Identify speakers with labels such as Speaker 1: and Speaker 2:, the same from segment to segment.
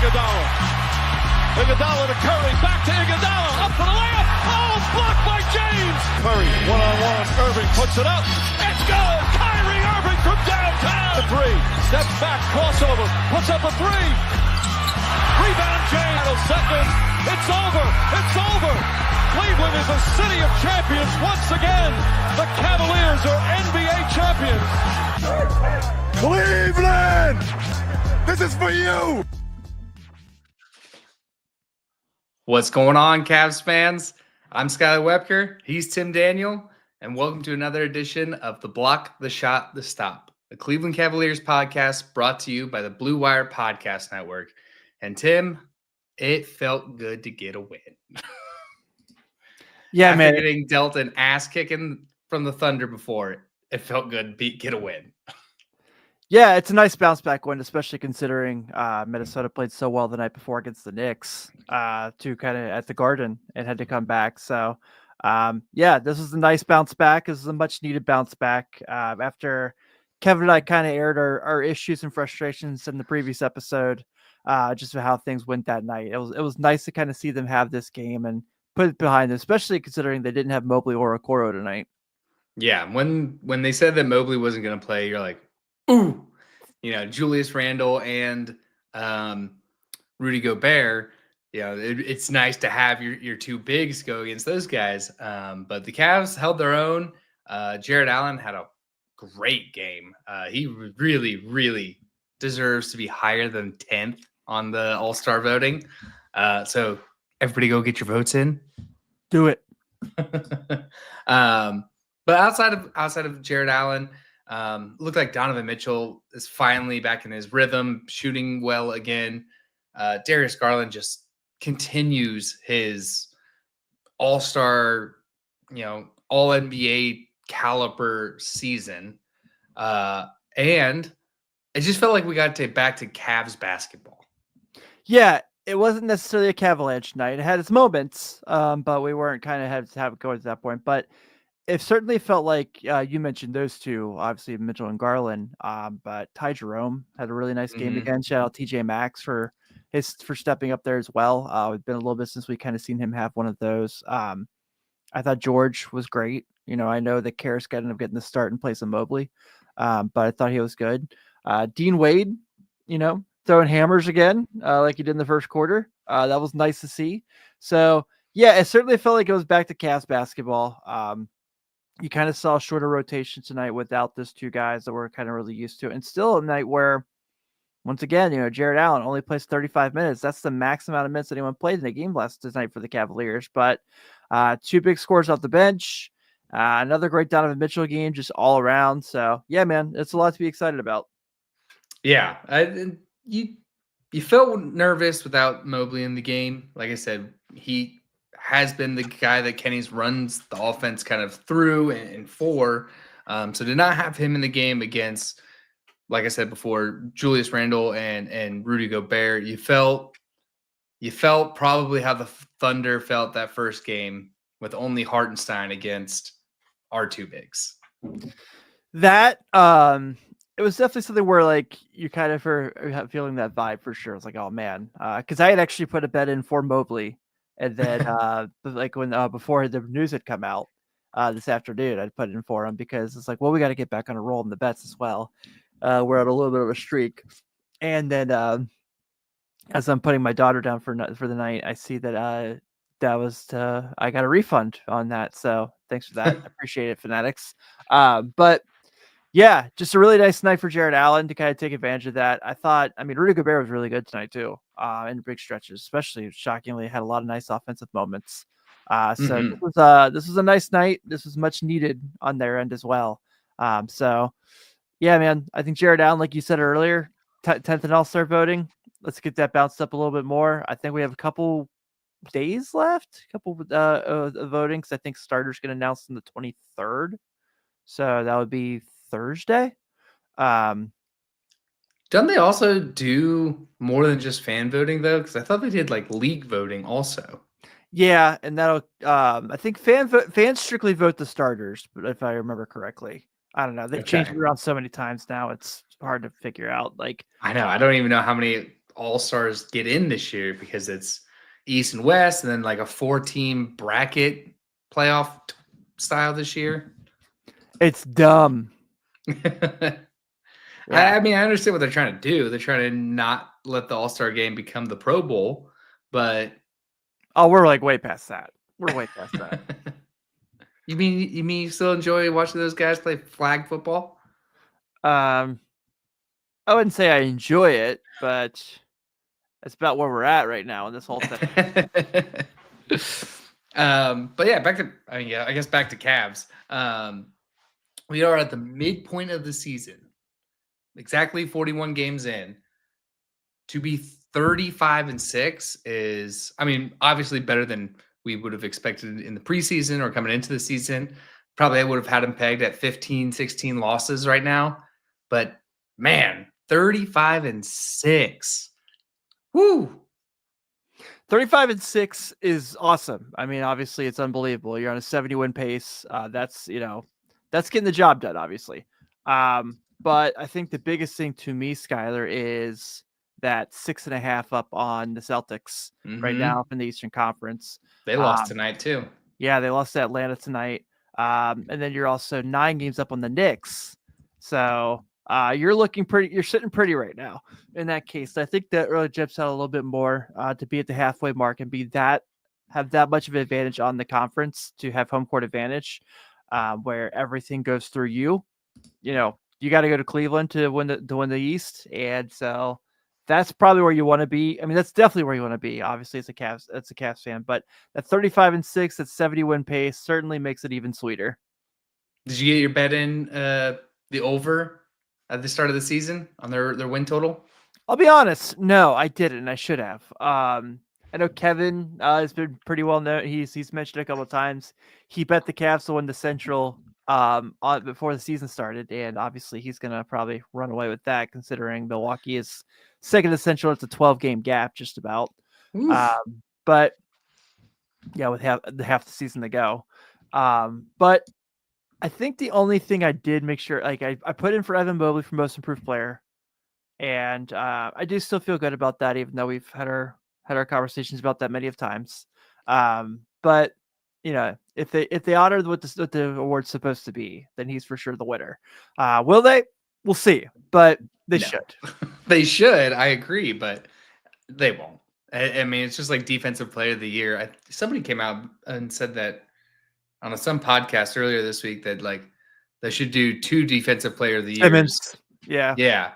Speaker 1: Iguodala. Iguodala to Curry, back to Iguodala, up for the layup. Oh, blocked by James. Curry, one-on-one. Irving puts it up. It's good. Kyrie Irving from downtown. The three, steps back, crossover, puts up a three. Rebound James, second. It's over. It's over. Cleveland is a city of champions once again. The Cavaliers are NBA champions.
Speaker 2: Cleveland! This is for you!
Speaker 3: What's going on, Cavs fans? I'm Skylar Webker. He's Tim Daniel. And welcome to another edition of The Block, The Shot, The Stop, the Cleveland Cavaliers podcast brought to you by the Blue Wire Podcast Network. And Tim, it felt good to get a win.
Speaker 4: Yeah,
Speaker 3: After
Speaker 4: man.
Speaker 3: getting dealt an ass kicking from the Thunder before, it felt good to get a win.
Speaker 4: Yeah, it's a nice bounce back win, especially considering Minnesota played so well the night before against the Knicks to kind of at the Garden and had to come back. So, yeah, this was a nice bounce back. This is a much needed bounce back after Kevin and I kind of aired our issues and frustrations in the previous episode, just for how things went that night. It was nice to kind of see them have this game and put it behind them, especially considering they didn't have Mobley or Okoro tonight.
Speaker 3: Yeah, when they said that Mobley wasn't going to play, you're like, ooh, Julius Randle and Rudy Gobert. It's nice to have your two bigs go against those guys. But the Cavs held their own. Jared Allen had a great game. He really, really deserves to be higher than 10th on the All-Star voting. So everybody go get your votes in.
Speaker 4: Do it.
Speaker 3: But outside of Jared Allen, looked like Donovan Mitchell is finally back in his rhythm, shooting well again. Darius Garland just continues his all-star, all NBA caliber season. And it just felt like we got back to Cavs basketball.
Speaker 4: Yeah, it wasn't necessarily a Cavalier night. It had its moments, but we weren't kind of had to have it going to that point. But it certainly felt like you mentioned those two, obviously Mitchell and Garland. But Ty Jerome had a really nice game again. Shout out TJ Maxx for stepping up there as well. It's been a little bit since we kind of seen him have one of those. I thought George was great. I know that Karras ended up getting the start in place of Mobley, but I thought he was good. Dean Wade, throwing hammers again, like he did in the first quarter. That was nice to see. So yeah, it certainly felt like it was back to Cavs basketball. You kind of saw shorter rotation tonight without those two guys that we're kind of really used to. And still a night where, once again, Jared Allen only plays 35 minutes. That's the max amount of minutes anyone played in a game last night for the Cavaliers. But two big scores off the bench. Another great Donovan Mitchell game just all around. So, yeah, man, it's a lot to be excited about.
Speaker 3: Yeah. You felt nervous without Mobley in the game. Like I said, he has been the guy that Kenny's runs the offense kind of through and for. So did not have him in the game against, like I said before, Julius Randle and Rudy Gobert. You felt probably how the Thunder felt that first game with only Hartenstein against our two bigs.
Speaker 4: That it was definitely something where like you kind of are feeling that vibe for sure. It's like, oh man, because I had actually put a bet in for Mobley. And then, like when before the news had come out this afternoon, I'd put it in for him because it's like, well, we got to get back on a roll in the bets as well. We're at a little bit of a streak, and then as I'm putting my daughter down for the night, I see that I got a refund on that. So thanks for that. I appreciate it, Fanatics. But yeah, just a really nice night for Jared Allen to kind of take advantage of that. Rudy Gobert was really good tonight too, in big stretches, especially shockingly had a lot of nice offensive moments. So this was a nice night. This was much needed on their end as well. So yeah, man, I think Jared Allen, like you said earlier, 10th in All-Star voting. Let's get that bounced up a little bit more. I think we have a couple days left, of voting, because I think starters get announced on the 23rd. So that would be Thursday.
Speaker 3: Don't they also do more than just fan voting though? Because I thought they did like league voting also.
Speaker 4: Yeah, and that'll I think fans strictly vote the starters, but if I remember correctly. I don't know. They've changed it around so many times now. It's hard to figure out. Like
Speaker 3: I know. I don't even know how many all-stars get in this year because it's East and West, and then like a 4-team bracket playoff style this year.
Speaker 4: It's dumb.
Speaker 3: I mean, I understand what they're trying to do. They're trying to not let the All-Star game become the Pro Bowl, but
Speaker 4: we're like way past that. We're way past that.
Speaker 3: You mean you still enjoy watching those guys play flag football?
Speaker 4: I wouldn't say I enjoy it, but that's about where we're at right now in this whole thing.
Speaker 3: But yeah, back to Cavs. We are at the midpoint of the season, exactly 41 games in. To be 35-6 is, I mean, obviously better than we would have expected in the preseason or coming into the season. Probably I would have had them pegged at 15, 16 losses right now. But man, 35-6. Woo!
Speaker 4: 35-6 is awesome. I mean, obviously it's unbelievable. You're on a 70-win pace. That's getting the job done, obviously. But I think the biggest thing to me, Skylar, is that 6.5 up on the Celtics right now up in the Eastern Conference.
Speaker 3: They lost tonight too.
Speaker 4: Yeah, they lost to Atlanta tonight. And then you're also 9 games up on the Knicks. So you're looking pretty. You're sitting pretty right now. In that case, I think that really jumps out a little bit more to be at the halfway mark and have that much of an advantage on the conference, to have home court advantage, where everything goes through you. You got to go to Cleveland to win the East, and so that's probably where you want to be. I mean, that's definitely where you want to be. Obviously, it's a Cavs fan, but that 35-6, that 70-win pace certainly makes it even sweeter.
Speaker 3: Did you get your bet in the over at the start of the season on their win total?
Speaker 4: I'll be honest, no, I didn't. I should have. I know Kevin has been pretty well known. He's mentioned a couple of times. He bet the Cavs to win the Central before the season started, and obviously he's gonna probably run away with that, considering Milwaukee is second to Central. It's a 12-game gap, just about. But yeah, with half the season to go. But I think the only thing I did make sure, like I put in for Evan Mobley for most improved player, and I do still feel good about that, even though we've had our conversations about that many of times. But if they honor what the award's supposed to be, then he's for sure the winner. Will they? We'll see, but they should.
Speaker 3: They should. I agree, but they won't. I mean, it's just like defensive player of the year. Somebody came out and said that on some podcast earlier this week that like they should do 2 defensive player of the years. Yeah.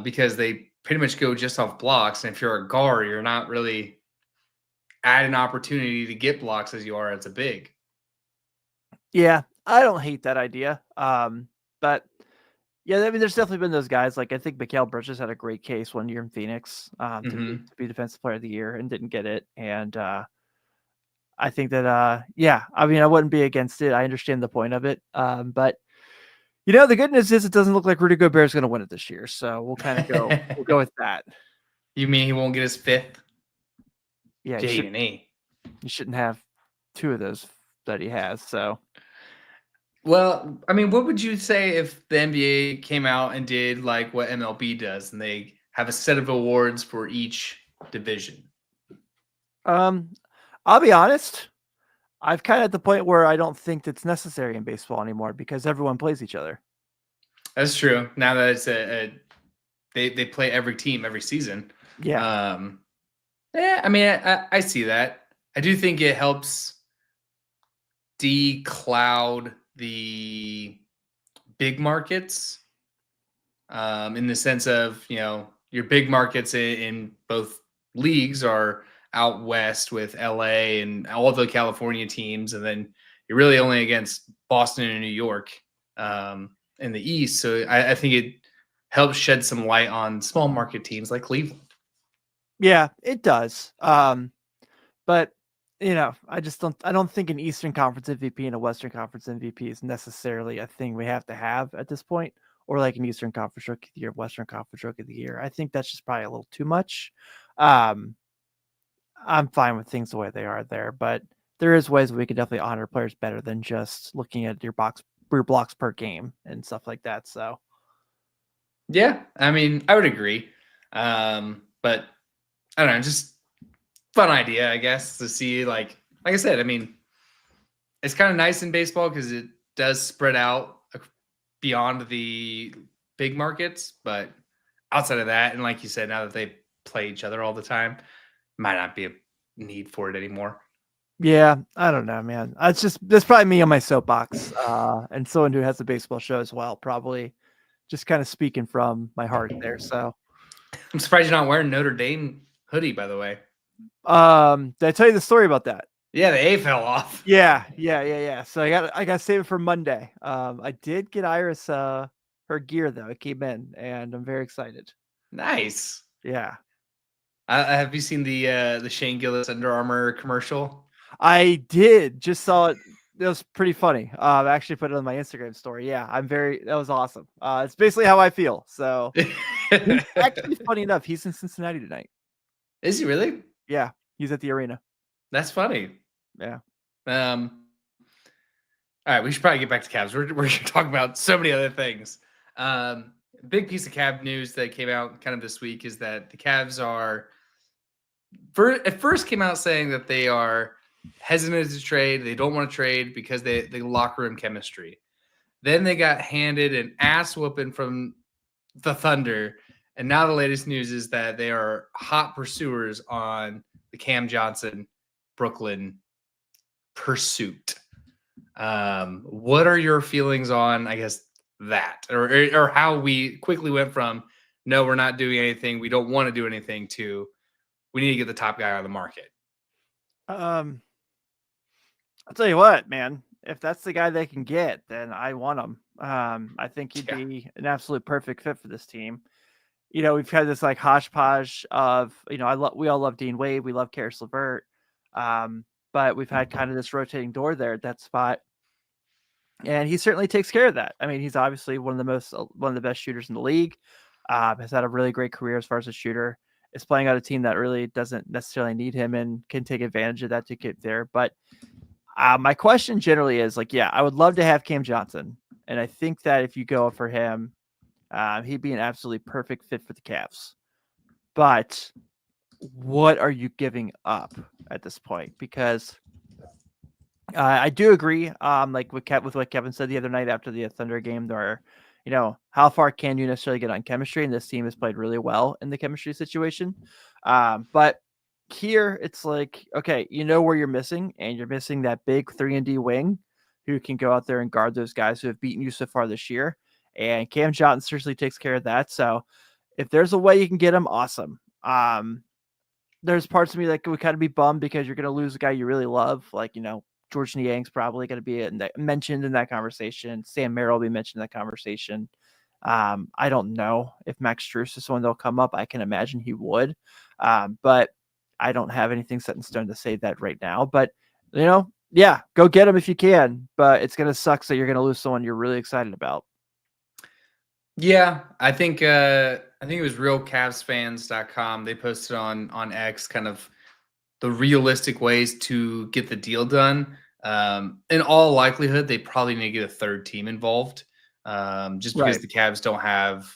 Speaker 3: Because they pretty much go just off blocks, and if you're a guard, you're not really at an opportunity to get blocks as you are as a big.
Speaker 4: Yeah, I don't hate that idea. But yeah, I mean, there's definitely been those guys. Like I think Mikal Bridges had a great case one year in Phoenix to be defensive player of the year and didn't get it. And I think that I mean, I wouldn't be against it. I understand the point of it. But the good news is it doesn't look like Rudy Gobert is going to win it this year. So we'll kind of we'll go with that.
Speaker 3: You mean he won't get his 5th?
Speaker 4: Yeah,
Speaker 3: J&E.
Speaker 4: You shouldn't have 2 of those that he has. So,
Speaker 3: well, I mean, what would you say if the NBA came out and did like what MLB does, and they have a set of awards for each division?
Speaker 4: I'll be honest. I've kind of at the point where I don't think that's necessary in baseball anymore because everyone plays each other.
Speaker 3: That's true. Now that it's they play every team every season.
Speaker 4: Yeah.
Speaker 3: Yeah, I mean, I see that. I do think it helps decloud the big markets in the sense of, your big markets in both leagues are out west with LA and all the California teams. And then you're really only against Boston and New York in the East. So I think it helps shed some light on small market teams like Cleveland.
Speaker 4: Yeah, it does. But I don't think an Eastern Conference MVP and a Western Conference MVP is necessarily a thing we have to have at this point, or like an Eastern Conference Rookie of the Year, Western Conference Rookie of the Year. I think that's just probably a little too much. I'm fine with things the way they are there, but there is ways we could definitely honor players better than just looking at your blocks per game and stuff like that. So,
Speaker 3: yeah, I mean, I would agree. But I don't know, just fun idea, I guess, to see like I said, I mean, it's kind of nice in baseball because it does spread out beyond the big markets, but outside of that, and like you said, now that they play each other all the time, might not be a need for it anymore.
Speaker 4: Yeah, I don't know, man. That's probably me on my soapbox, and someone who has a baseball show as well. Probably just kind of speaking from my heart there. So,
Speaker 3: I'm surprised you're not wearing Notre Dame hoodie, by the way.
Speaker 4: did I tell you the story about that?
Speaker 3: Yeah, the A fell off.
Speaker 4: Yeah. So I got to save it for Monday. I did get Iris her gear though. It came in, and I'm very excited.
Speaker 3: Nice.
Speaker 4: Yeah,
Speaker 3: Have you seen the Shane Gillis Under Armour commercial?
Speaker 4: I did. Just saw it. It was pretty funny. I actually put it on my Instagram story. Yeah, that was awesome. It's basically how I feel. So actually, funny enough, he's in Cincinnati tonight.
Speaker 3: Is he really?
Speaker 4: Yeah, he's at the arena.
Speaker 3: That's funny.
Speaker 4: Yeah.
Speaker 3: All right, we should probably get back to Cavs. We're talking about so many other things. Big piece of Cav news that came out kind of this week is that the Cavs are at first came out saying that they are hesitant to trade. They don't want to trade because they locker room chemistry. Then they got handed an ass whooping from the Thunder. And now the latest news is that they are hot pursuers on the Cam Johnson Brooklyn pursuit. What are your feelings on, I guess, that or how we quickly went from, no, we're not doing anything, we don't want to do anything, to we need to get the top guy on the market?
Speaker 4: I'll tell you what, man. If that's the guy they can get, then I want him. I think he'd be an absolute perfect fit for this team. You know, we've had this like hodgepodge of, you know, we all love Dean Wade, we love Karis LeVert, but we've had kind of this rotating door there at that spot, and he certainly takes care of that. I mean, he's obviously one of the best shooters in the league. Has had a really great career as far as a shooter. Is playing on a team that really doesn't necessarily need him and can take advantage of that to get there. But my question generally is like, yeah, I would love to have Cam Johnson. And I think that if you go for him, he'd be an absolutely perfect fit for the Cavs. But what are you giving up at this point? Because I do agree, like with what Kevin said the other night after the Thunder game, there are, you know, how far can you necessarily get on chemistry? And this team has played really well in the chemistry situation. But here it's like, okay, you know where you're missing, and you're missing that big 3-and-D wing who can go out there and guard those guys who have beaten you so far this year. And Cam Johnson seriously takes care of that. So if there's a way you can get him, awesome. There's parts of me that would kind of be bummed because you're going to lose a guy you really love. Like, you know, George Niang's probably going to be mentioned in that conversation. Sam Merrill will be mentioned in that conversation. I don't know if Max Strus is someone that'll come up. I can imagine he would. But I don't have anything set in stone to say that right now. But, you know, yeah, go get him if you can. But it's going to suck that you're going to lose someone you're really excited about.
Speaker 3: Yeah, I think it was realcavsfans.com. They posted on X kind of the realistic ways to get the deal done. In all likelihood, they probably need to get a third team involved, just because the Cavs don't have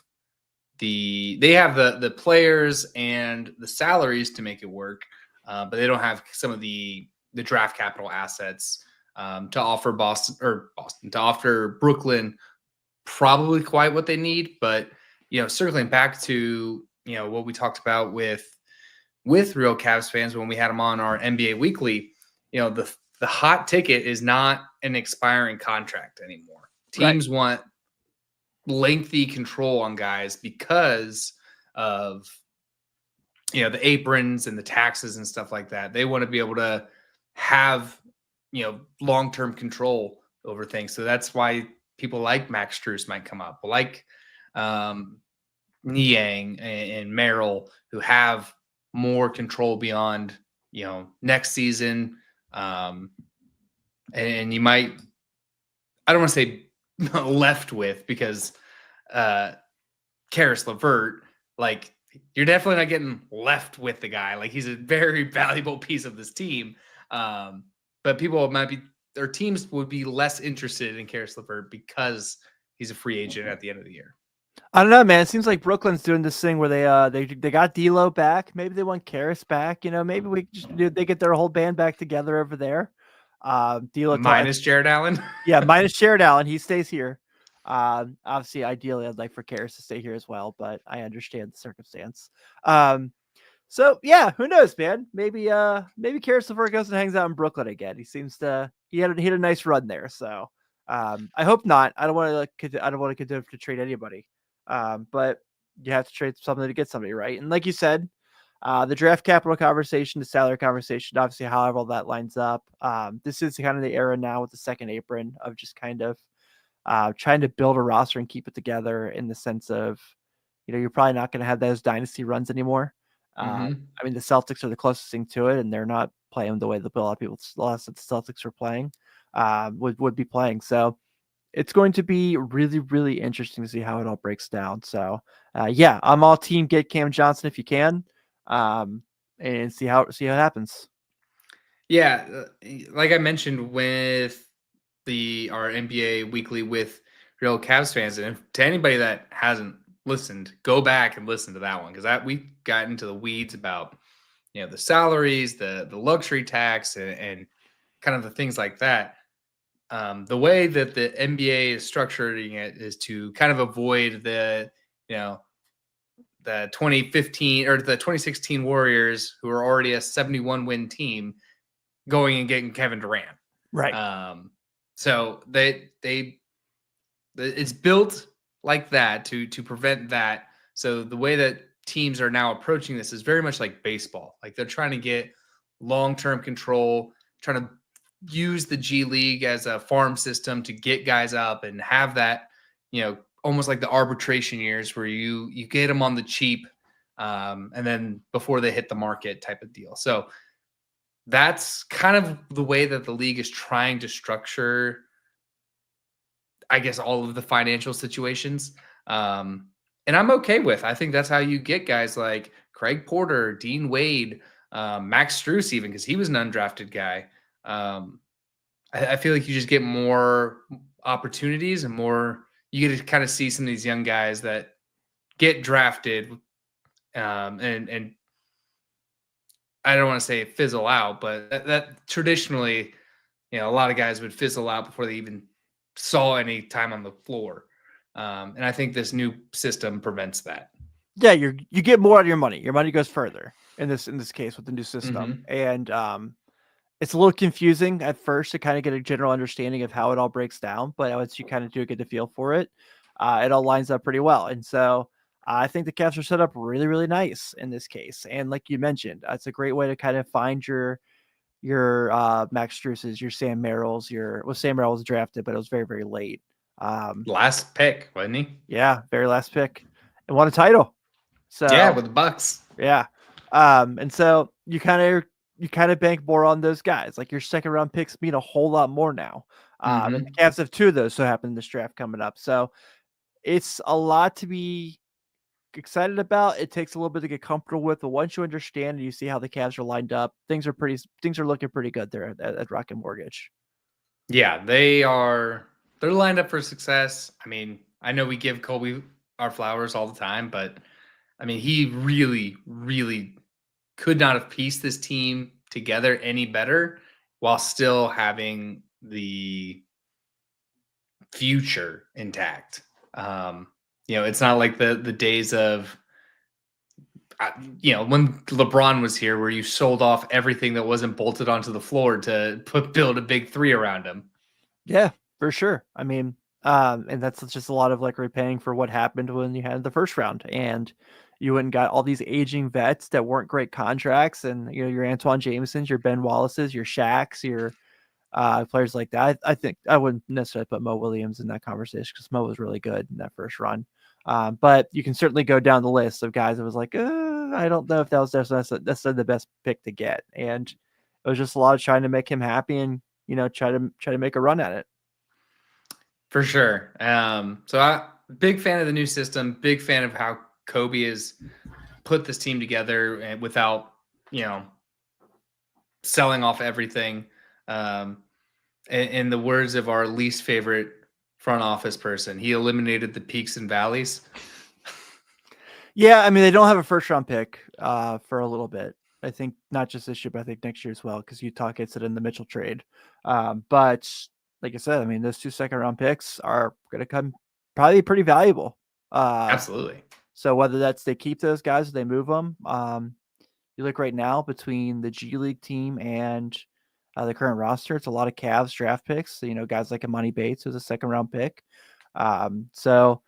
Speaker 3: they have the players and the salaries to make it work, but they don't have some of the draft capital assets to offer to offer Brooklyn probably quite what they need. But, you know, circling back to, you know, what we talked about with Real Cavs fans when we had them on our NBA Weekly, you know, the hot ticket is not an expiring contract anymore. Teams want lengthy control on guys because of, you know, the aprons and the taxes and stuff like that. They want to be able to have, you know, long-term control over things. So that's why people like Max Strus might come up, like Niang and Merrill, who have more control beyond, you know, next season. And you might, I don't want to say left with, because Karis LeVert, like, you're definitely not getting left with the guy. Like, he's a very valuable piece of this team. But people their teams would be less interested in Karis LeVert because he's a free agent at the end of the year.
Speaker 4: I don't know, man. It seems like Brooklyn's doing this thing where they got D'Lo back. Maybe they want Karras back. Maybe they get their whole band back together over there. D'Lo
Speaker 3: Minus Jared Allen.
Speaker 4: yeah, minus Jared Allen. He stays here. Obviously, ideally, I'd like for Karras to stay here as well, but I understand the circumstance. So yeah, who knows, man? Maybe Karras LeVert goes and hangs out in Brooklyn again. He had a nice run there. So I hope not. I don't want to continue to trade anybody. But you have to trade something to get somebody, right? And like you said, the draft capital conversation, the salary conversation, obviously, however all that lines up. This is kind of the era now with the second apron of just kind of trying to build a roster and keep it together in the sense of, you're probably not going to have those dynasty runs anymore. I mean, the Celtics are the closest thing to it, and they're not playing the way a lot of people lost that the Celtics are playing, would be playing. So it's going to be really, really interesting to see how it all breaks down. So, yeah, I'm all team get Cam Johnson if you can, and see how it happens.
Speaker 3: Yeah, like I mentioned with our NBA Weekly with real Cavs fans, and to anybody that hasn't listened, go back and listen to that one because we got into the weeds about the salaries, the luxury tax, and kind of the things like that. The way that the NBA is structuring it is to kind of avoid the 2015 or the 2016 Warriors, who are already a 71 win team, going and getting Kevin Durant.
Speaker 4: Right.
Speaker 3: So it's built like that to prevent that. So the way that teams are now approaching this is very much like baseball. Like they're trying to get long-term control, trying to use the G League as a farm system to get guys up and have that, almost like the arbitration years where you get them on the cheap, and then before they hit the market type of deal. So that's kind of the way that the league is trying to structure, I guess, all of the financial situations. And I'm okay with. I think that's how you get guys like Craig Porter, Dean Wade, Max Strus, even because he was an undrafted guy. I feel like you just get more opportunities and more. You get to kind of see some of these young guys that get drafted, and I don't want to say fizzle out, but that traditionally, a lot of guys would fizzle out before they even saw any time on the floor. And I think this new system prevents that.
Speaker 4: Yeah, you get more out of your money. Your money goes further in this case with the new system. And it's a little confusing at first to kind of get a general understanding of how it all breaks down, but once you kind of do get the feel for it, it all lines up pretty well. And so I think the Cavs are set up really, really nice in this case. And like you mentioned, it's a great way to kind of find your Max Strus's, your Sam Merrills, Sam Merrill was drafted, but it was very, very late.
Speaker 3: Last pick, wasn't he?
Speaker 4: Yeah, very last pick, and won a title. So
Speaker 3: yeah, with the Bucks.
Speaker 4: Yeah, and so you kind of bank more on those guys. Like your second round picks mean a whole lot more now. And the Cavs have two of those, so happen in this draft coming up. So it's a lot to be excited about. It takes a little bit to get comfortable with, but once you understand and you see how the Cavs are lined up, things are looking pretty good there at Rocket Mortgage.
Speaker 3: Yeah, they're lined up for success. I mean, I know we give Colby our flowers all the time, but I mean, he really, really could not have pieced this team together any better while still having the future intact. It's not like the days of, when LeBron was here, where you sold off everything that wasn't bolted onto the floor to build a big three around him.
Speaker 4: Yeah, for sure. I mean, and that's just a lot of like repaying for what happened when you had the first round and you went and got all these aging vets that weren't great contracts, and your Antoine Jamesons, your Ben Wallaces, your Shaqs, your players like that. I think I wouldn't necessarily put Mo Williams in that conversation because Mo was really good in that first run. But you can certainly go down the list of guys that was like, I don't know if that was necessarily the best pick to get. And it was just a lot of trying to make him happy and, try to make a run at it.
Speaker 3: For sure. So I big fan of the new system, big fan of how Kobe has put this team together and without, selling off everything. In the words of our least favorite front office person, he eliminated the peaks and valleys.
Speaker 4: Yeah, I mean they don't have a first round pick for a little bit. I think not just this year, but I think next year as well, because Utah gets it in the Mitchell trade. But like I said, I mean those 2 second round picks are going to come probably pretty valuable.
Speaker 3: Absolutely.
Speaker 4: So whether that's they keep those guys or they move them, you look right now between the G League team and the current roster, it's a lot of Cavs draft picks. So, guys like Imani Bates was a second round pick. So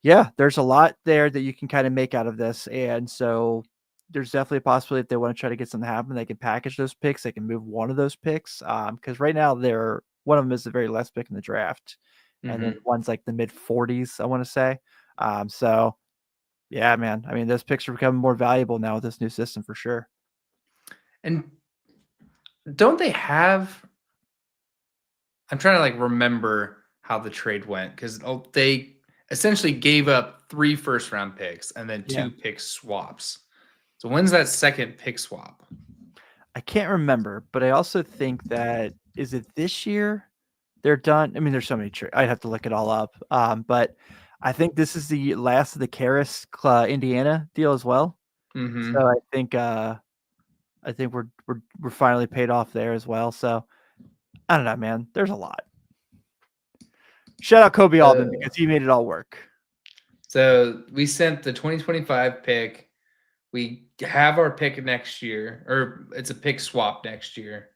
Speaker 4: yeah, there's a lot there that you can kind of make out of this. And so there's definitely a possibility if they want to try to get something to happen, they can package those picks. They can move one of those picks. Because right now one of them is the very last pick in the draft. And then one's like the mid 40s, I want to say. So yeah, man. I mean, those picks are becoming more valuable now with this new system for sure.
Speaker 3: And don't they have? I'm trying to like remember how the trade went because they essentially gave up 3 first round picks and then 2 pick swaps. So when's that second pick swap?
Speaker 4: I can't remember, but I also think that is it this year? They're done. I mean, there's so many. I'd have to look it all up. But I think this is the last of the Karras Indiana deal as well.
Speaker 3: Mm-hmm.
Speaker 4: So I think we're finally paid off there as well. So I don't know, man. There's a lot. Shout out Kobe Altman because he made it all work.
Speaker 3: So we sent the 2025 pick. We have our pick next year, or it's a pick swap next year.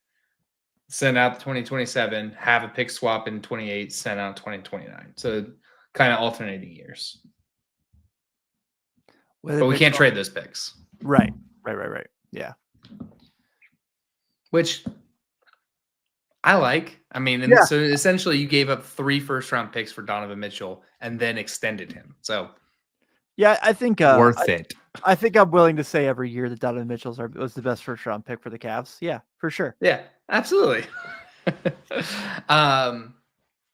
Speaker 3: Send out the 2027, have a pick swap in 28, send out 2029. So kind of alternating years. But we can't trade those picks.
Speaker 4: Right. Yeah.
Speaker 3: Which I like. I mean, so essentially you gave up 3 first round picks for Donovan Mitchell and then extended him. So
Speaker 4: yeah, I think
Speaker 3: worth it.
Speaker 4: I think I'm willing to say every year that Donovan Mitchell was the best first round pick for the Cavs. Yeah, for sure.
Speaker 3: Yeah, absolutely.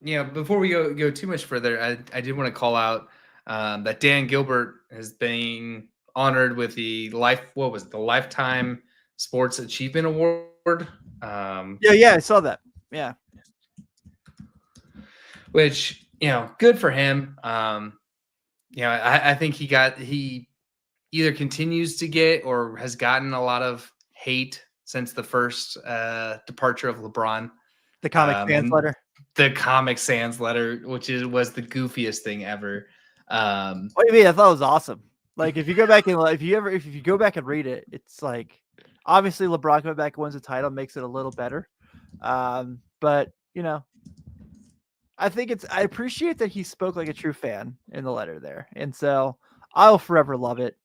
Speaker 3: Before we go too much further, I did want to call out that Dan Gilbert has been honored with the Lifetime Sports Achievement Award.
Speaker 4: I saw that. Yeah.
Speaker 3: Which, good for him. I think he either continues to get or has gotten a lot of hate since the first departure of LeBron.
Speaker 4: The Comic Sans letter.
Speaker 3: The Comic Sans letter, which was the goofiest thing ever.
Speaker 4: What do you mean? I thought it was awesome. Like if you go back and if you go back and read it, it's like obviously LeBron coming back and wins the title makes it a little better. But I appreciate that he spoke like a true fan in the letter there. And so I'll forever love it.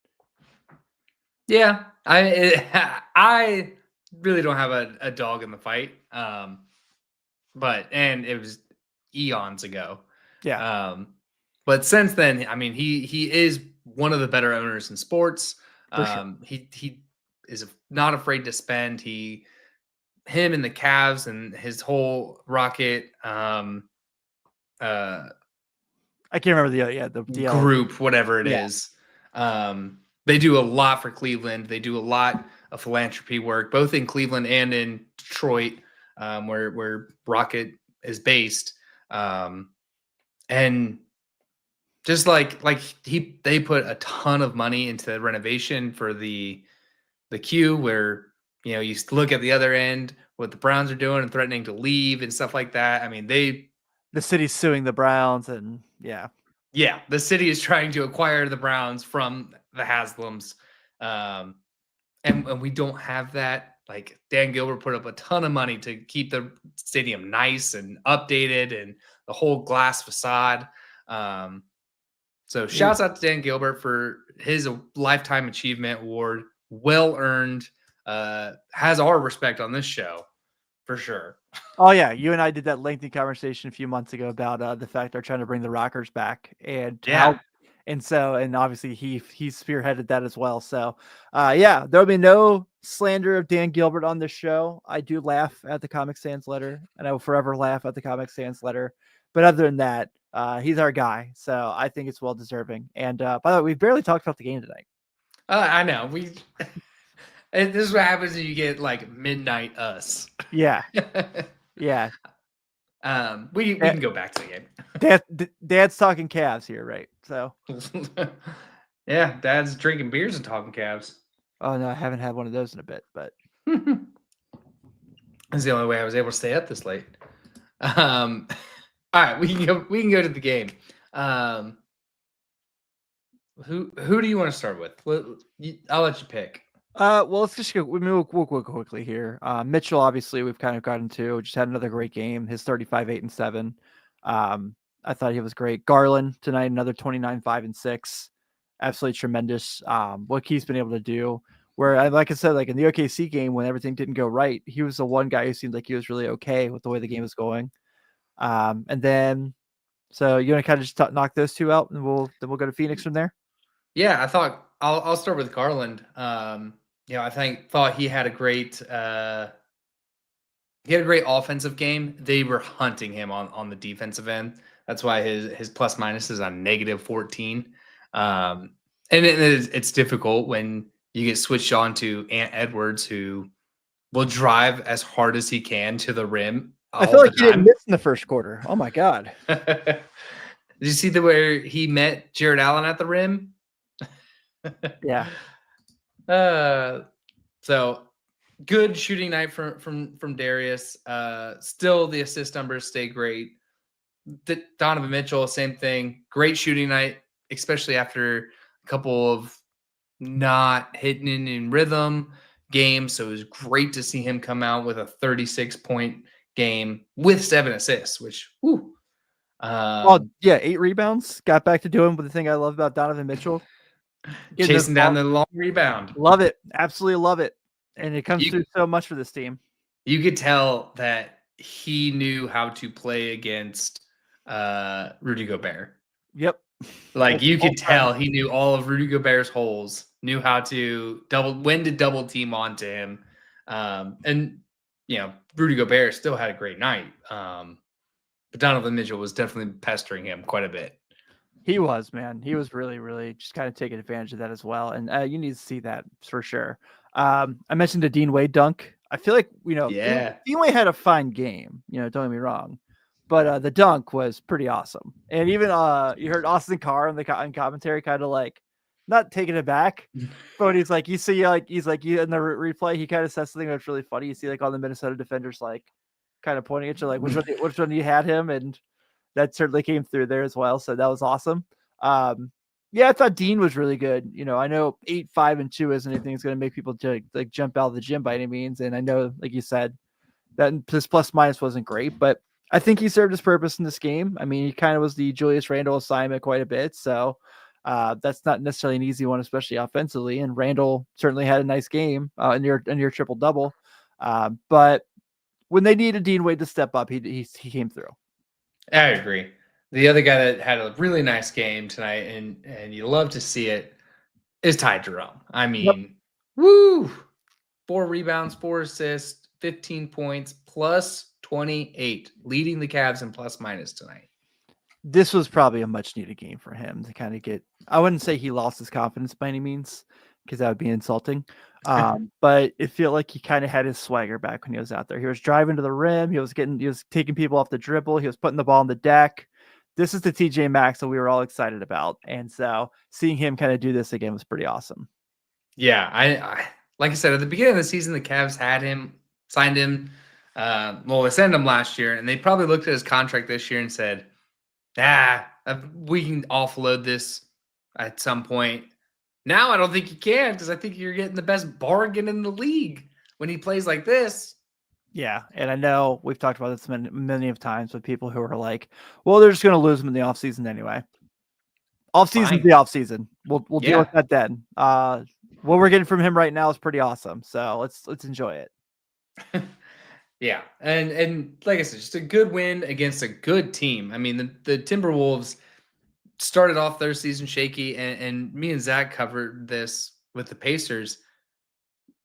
Speaker 3: Yeah. I really don't have a dog in the fight. And it was eons ago.
Speaker 4: Yeah.
Speaker 3: But since then, I mean, he is one of the better owners in sports.
Speaker 4: Sure.
Speaker 3: He is not afraid to spend. Him and the Cavs and his whole Rocket
Speaker 4: I can't remember the
Speaker 3: group, whatever it is. They do a lot for Cleveland. They do a lot of philanthropy work, both in Cleveland and in Detroit, where Rocket is based. And just they put a ton of money into the renovation for the Q, where you look at the other end, what the Browns are doing and threatening to leave and stuff like that. I mean,
Speaker 4: the city's suing the Browns and
Speaker 3: the city is trying to acquire the Browns from the Haslams. And we don't have that. Like Dan Gilbert put up a ton of money to keep the stadium nice and updated and the whole glass facade. So shouts out to Dan Gilbert for his Lifetime Achievement Award. Well earned. Has our respect on this show for sure.
Speaker 4: Oh yeah, you and I did that lengthy conversation a few months ago about the fact they're trying to bring the Rockers back and obviously he spearheaded that as well. So there'll be no slander of Dan Gilbert on this show. I do laugh at the Comic Sans letter, and I will forever laugh at the Comic Sans letter. But other than that, he's our guy, so I think it's well deserving. And by the way, we barely talked about the game tonight.
Speaker 3: I know and this is what happens when you get like midnight us.
Speaker 4: Yeah. Yeah.
Speaker 3: We can go back to the game.
Speaker 4: Dad's talking Cavs here, right? So
Speaker 3: Yeah, Dad's drinking beers and talking Cavs.
Speaker 4: Oh no, I haven't had one of those in a bit, but
Speaker 3: That's the only way I was able to stay up this late. All right, we can go. We can go to the game. Who do you want to start with? I'll let you pick.
Speaker 4: well, let's just go. We'll go quickly here. Mitchell, obviously, we've kind of gotten to. Just had another great game. His 35, 8, and 7. I thought he was great. Garland tonight, another 29, 5, and 6. Absolutely tremendous. What he's been able to do. Where, like I said, like in the OKC game, when everything didn't go right, he was the one guy who seemed like he was really okay with the way the game was going. And then, so you want to kind of just knock those two out, and we'll go to Phoenix from there.
Speaker 3: Yeah, I thought I'll start with Garland. I thought he had a great offensive game. They were hunting him on the defensive end. That's why his plus minus is on -14. And it's difficult when you get switched on to Ant Edwards, who will drive as hard as he can to the rim.
Speaker 4: I feel like he didn't miss in the first quarter. Oh my God.
Speaker 3: Did you see where he met Jared Allen at the rim?
Speaker 4: Yeah.
Speaker 3: So good shooting night from Darius. Still the assist numbers stay great. Donovan Mitchell, same thing. Great shooting night, especially after a couple of not hitting in rhythm games. So it was great to see him come out with a 36-point game with 7 assists, which whew.
Speaker 4: 8 rebounds. Got back to doing the thing I love about Donovan Mitchell.
Speaker 3: Chasing down the long rebound.
Speaker 4: Love it. Absolutely love it. And it comes through so much for this team.
Speaker 3: You could tell that he knew how to play against Rudy Gobert.
Speaker 4: Yep.
Speaker 3: Like you could tell he knew all of Rudy Gobert's holes, knew how to when to double team onto him. And Rudy Gobert still had a great night. But Donovan Mitchell was definitely pestering him quite a bit.
Speaker 4: He was, man. He was really, really just kind of taking advantage of that as well. And you need to see that for sure. I mentioned the Dean Wade dunk. I feel like, Dean Wade had a fine game, don't get me wrong. But the dunk was pretty awesome. And even you heard Austin Carr in commentary kind of like not taking it back. But he's like, you see, he's like, you in the replay, he kind of says something that's really funny. You see like all the Minnesota defenders like kind of pointing at you like, which one you had him? And that certainly came through there as well. So that was awesome. I thought Dean was really good. I know 8, 5, and 2 isn't anything that's going to make people like jump out of the gym by any means. And I know, like you said, that his plus minus wasn't great, but I think he served his purpose in this game. I mean, he kind of was the Julius Randle assignment quite a bit. So that's not necessarily an easy one, especially offensively. And Randle certainly had a nice game in your triple double. But when they needed Dean Wade to step up, he came through.
Speaker 3: I agree. The other guy that had a really nice game tonight, and you love to see it, is Ty Jerome. I mean, woo! 4 rebounds, 4 assists, 15 points, plus 28, leading the Cavs in plus minus tonight.
Speaker 4: This was probably a much needed game for him to kind of get. I wouldn't say he lost his confidence by any means, because that would be insulting. But it felt like he kind of had his swagger back when he was out there. He was driving to the rim. He was taking people off the dribble. He was putting the ball on the deck. This is the TJ Maxx that we were all excited about. And so seeing him kind of do this again was pretty awesome.
Speaker 3: Yeah. I like I said, at the beginning of the season, the Cavs had him, signed him. They signed him last year, and they probably looked at his contract this year and said, we can offload this at some point. Now I don't think you can, because I think you're getting the best bargain in the league when he plays like this.
Speaker 4: Yeah, and I know we've talked about this many of times with people who are like, well, they're just going to lose him in the offseason anyway. Offseason's the offseason. We'll deal with that then. What we're getting from him right now is pretty awesome. So let's enjoy it.
Speaker 3: Yeah, and like I said, just a good win against a good team. I mean, the Timberwolves started off their season shaky, and me and Zach covered this with the Pacers.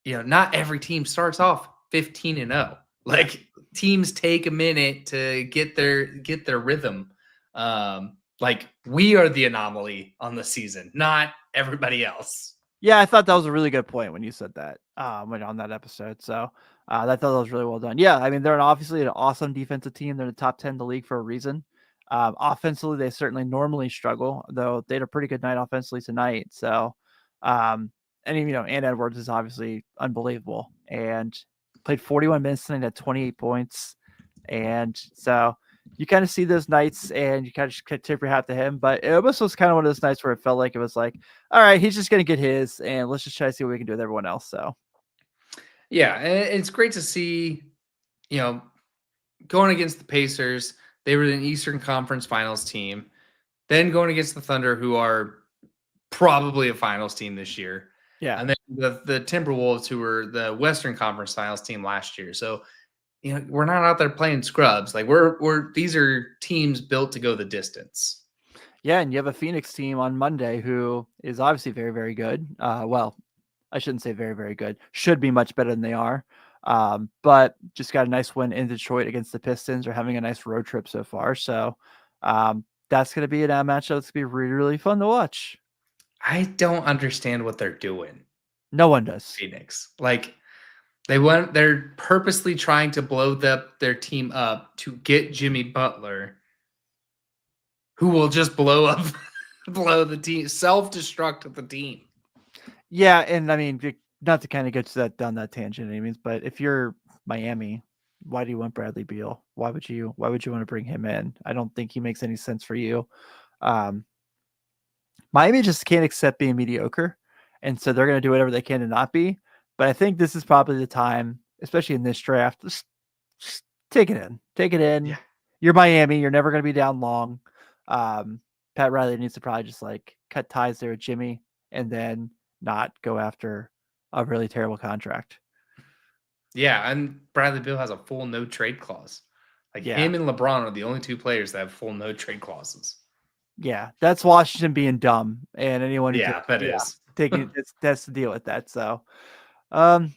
Speaker 3: Not every team starts off 15-0. Like teams take a minute to get their rhythm. Like we are the anomaly on the season, not everybody else.
Speaker 4: Yeah, I thought that was a really good point when you said that on that episode. So I thought that was really well done. Yeah, I mean, they're obviously an awesome defensive team. They're the top 10 in the league for a reason. Offensively, they certainly normally struggle, though they had a pretty good night offensively tonight. So, and Edwards is obviously unbelievable and played 41 minutes tonight at 28 points. And so you kind of see those nights and you kind of just tip your hat to him. But it almost was kind of one of those nights where it felt like it was like, all right, he's just going to get his and let's just try to see what we can do with everyone else. So,
Speaker 3: yeah, and it's great to see, going against the Pacers. They were an Eastern Conference Finals team. Then going against the Thunder, who are probably a Finals team this year.
Speaker 4: Yeah.
Speaker 3: And then the Timberwolves, who were the Western Conference Finals team last year. So, we're not out there playing scrubs. Like these are teams built to go the distance.
Speaker 4: Yeah, and you have a Phoenix team on Monday who is obviously very, very good. Well, I shouldn't say very, very good. Should be much better than they are. But just got a nice win in Detroit against the Pistons. Are having a nice road trip so far. So that's going to be a matchup that's going to be really, really fun to watch.
Speaker 3: I don't understand what they're doing.
Speaker 4: No one does.
Speaker 3: Phoenix. Like they're purposely trying to blow their team up to get Jimmy Butler, who will just blow the team, self-destruct the team.
Speaker 4: Yeah, and I mean, not to kind of get to down that tangent any means, but if you're Miami, why do you want Bradley Beal? Why would you want to bring him in? I don't think he makes any sense for you. Miami just can't accept being mediocre, and so they're going to do whatever they can to not be. But I think this is probably the time, especially in this draft, just take it in. Take it in.
Speaker 3: Yeah.
Speaker 4: You're Miami. You're never going to be down long. Pat Riley needs to probably just cut ties there with Jimmy and then not go after a really terrible contract.
Speaker 3: Yeah, and Bradley Beal has a full no trade clause. Him and LeBron are the only two players that have full no trade clauses.
Speaker 4: Yeah, that's Washington being dumb, and anyone
Speaker 3: is
Speaker 4: taking that's to deal with that. So, have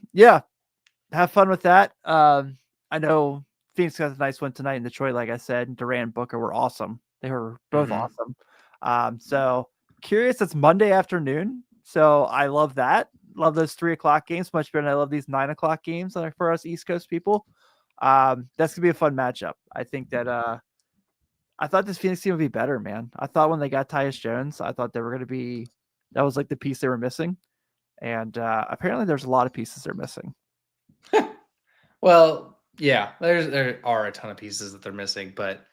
Speaker 4: fun with that. I know Phoenix got a nice one tonight in Detroit. Like I said, Durant and Booker were awesome. They were both awesome. So curious. It's Monday afternoon, so I love that. Love those 3:00 games much better than I love these 9:00 games for us East Coast people. That's gonna be a fun matchup. I think that I thought this Phoenix team would be better, man. I thought when they got Tyus Jones, I thought they were gonna be that was the piece they were missing. And apparently there's a lot of pieces they're missing.
Speaker 3: Well, yeah, there are a ton of pieces that they're missing, but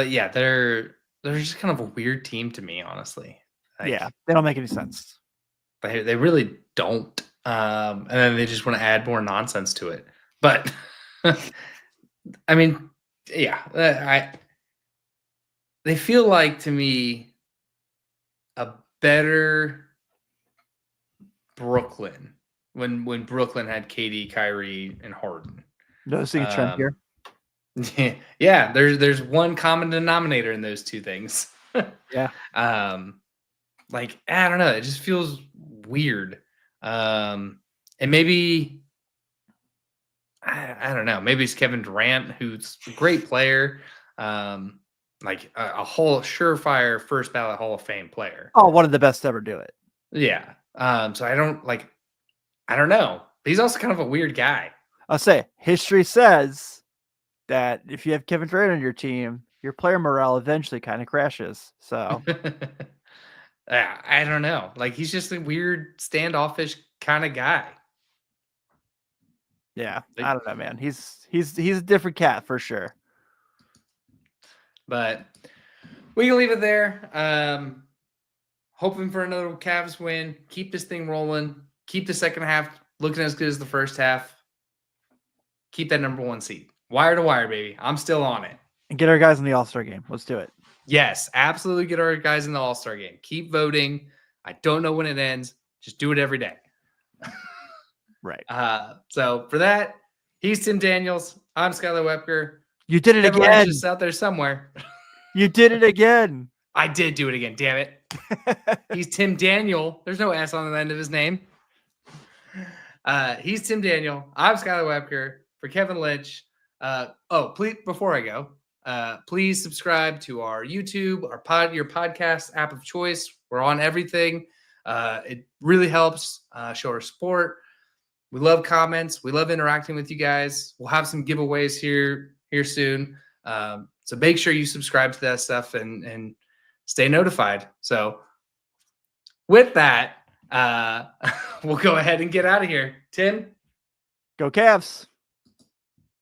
Speaker 3: yeah, they're just kind of a weird team to me, honestly.
Speaker 4: They don't make any sense.
Speaker 3: They really don't. And then they just want to add more nonsense to it. But I mean, yeah, they feel like to me a better Brooklyn when Brooklyn had KD, Kyrie, and Harden.
Speaker 4: Noticing a trend here.
Speaker 3: Yeah, there's one common denominator in those two things.
Speaker 4: Yeah.
Speaker 3: I don't know. It just feels weird. And maybe I don't know. Maybe it's Kevin Durant, who's a great player. A whole surefire first ballot Hall of Fame player.
Speaker 4: Oh, one of the best to ever do it.
Speaker 3: Yeah. So I don't know. He's also kind of a weird guy.
Speaker 4: I'll say history says that if you have Kevin Durant on your team, your player morale eventually kind of crashes. So
Speaker 3: I don't know. He's just a weird standoffish kind of guy.
Speaker 4: Yeah. I don't know, man. He's a different cat for sure.
Speaker 3: But we can leave it there. Hoping for another Cavs win. Keep this thing rolling. Keep the second half looking as good as the first half. Keep that number 1 seed. Wire to wire, baby. I'm still on it.
Speaker 4: And get our guys in the All-Star game. Let's do it.
Speaker 3: Yes, absolutely get our guys in the All-Star game. Keep voting. I don't know when it ends. Just do it every day.
Speaker 4: Right.
Speaker 3: So for that, he's Tim Daniels. I'm Skylar Wepker.
Speaker 4: You did it
Speaker 3: Everyone's
Speaker 4: again.
Speaker 3: just out there somewhere.
Speaker 4: You did it again.
Speaker 3: I did do it again. Damn it. He's Tim Daniel. There's no S on the end of his name. He's Tim Daniel. I'm Skylar Wepker. For Kevin Lynch. Please, before I go, please subscribe to our YouTube, your podcast app of choice. We're on everything. It really helps show our support. We love comments. We love interacting with you guys. We'll have some giveaways here soon. So make sure you subscribe to that stuff and stay notified. So with that, we'll go ahead and get out of here. Tim?
Speaker 4: Go Cavs.